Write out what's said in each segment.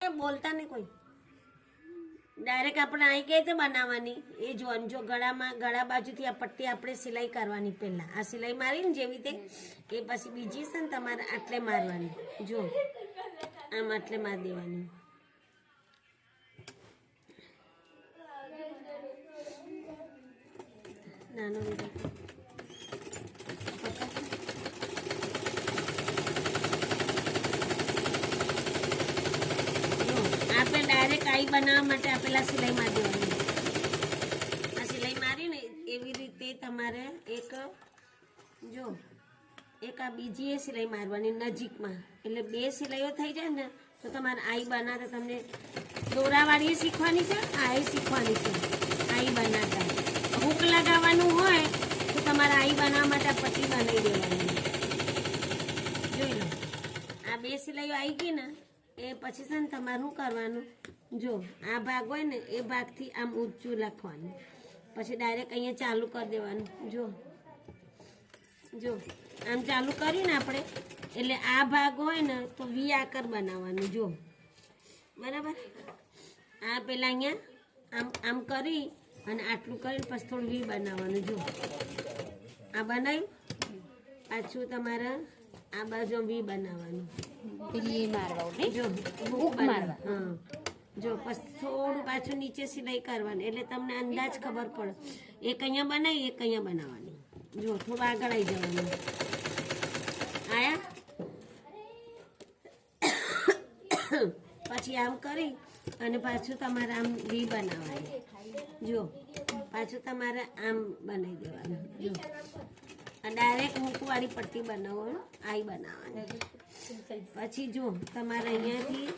बोलता नहीं कोई डायरेक्ट આપણે અહીં કઈ રીતે બનાવવાની એ જો ગળા બાજુથી આ પટ્ટી આપણે સિલાઈ કરવાની પહેલા આ સિલાઈ મારીને જેવી રીતે એ પછી બીજી છે ને તમારે આટલે મારવાની જો આમ આટલે માર દેવાની નાનો આપણે ડાયરેક્ટ આઈ બનાવવા માટે આ પેલા સિલાઈ મારી દેવાની આ સિલાઈ મારીને એવી રીતે તમારે એક જો એક આ બીજી એ સિલાઈ મારવાની નજીકમાં એટલે બે સિલાઈઓ થઈ જાય ને તો તમારે આઈ બનાવતા તમને દોરાવાળી શીખવાની છે આઈ શીખવાની છે આઈ બનાવતા હૂક લગાવવાનું હોય તો તમારે આઈ બનાવવા માટે પટ્ટી બનાવી દેવાની જોઈ લો આ બે સિલાઈઓ આવી ગઈ ને એ પછી છે ને તમારે શું કરવાનું જો આ ભાગ હોય ને એ ભાગથી આમ ઊંચું લખવાનું પછી ડાયરેક્ટ અહીંયા ચાલુ કરી દેવાનું જો આમ ચાલુ કરીને આપણે એટલે આ ભાગ હોય ને તો વી આકાર બનાવવાનું જો બરાબર આ પેલા અહીંયા આમ કરી અને આટલું કરીને પછી થોડું વી બનાવવાનું જો આ બનાવ્યું પાછું તમારે આ બાજુ વી બનાવવાનું જો હૂક મારવા હા જો પછી થોડું પાછું નીચે સિલાઈ કરવાની એટલે તમને અંદાજ ખબર પડે એક અહીંયા બનાવી એક અહીંયા બનાવવાની જો થોડું આગળ આવી જવાનું આયા પછી આમ કરી અને પાછું તમારે આમ વી બનાવવાની જો પાછું તમારે આમ બનાવી દેવાનું જો ડાયરેક્ટ મૂકવાળી પટ્ટી બનાવો આઈ બનાવવાની પછી જો તમારે અહીંયાથી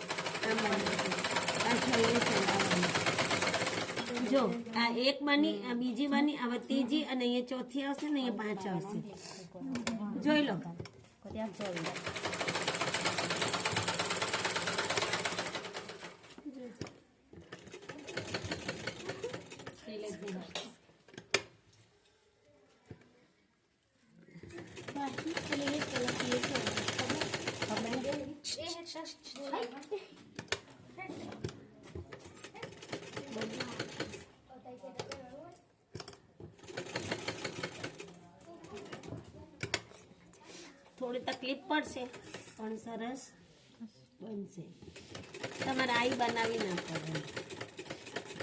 આમ બનાવવાનું પાછું અહીંયા ચલાવવાનું જો આ એક બની આ બીજી બની હવે ત્રીજી અને અહીંયા ચોથી આવશે ને અહીંયા 5 આવશે જોઈ લો થોડી તકલીફ પડશે પણ સરસ બનશે તમારે આઈ બનાવી નાખવાનું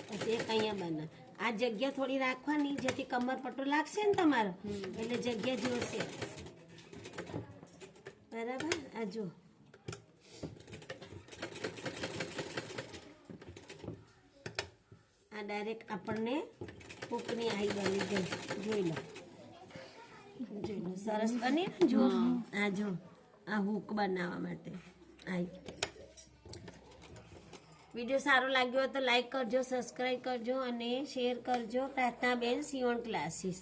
પછી એક અહીંયા બનાવ આ જગ્યા થોડી રાખવાની જેથી કમર પટ્ટો લાગશે ને તમારો એટલે જગ્યા જોશે બરાબર આ જો આ ડાયરેક્ટ આપણને હૂકની આઈ બની ગઈ જોઈ લો સરસ બની જો આ જો આ હૂક બનાવવા માટે આઈ વિડીયો સારો લાગ્યો તો લાઈક કરજો સબસ્ક્રાઈબ કરજો અને શેર કરજો પ્રાર્થના બેન સીવણ ક્લાસીસ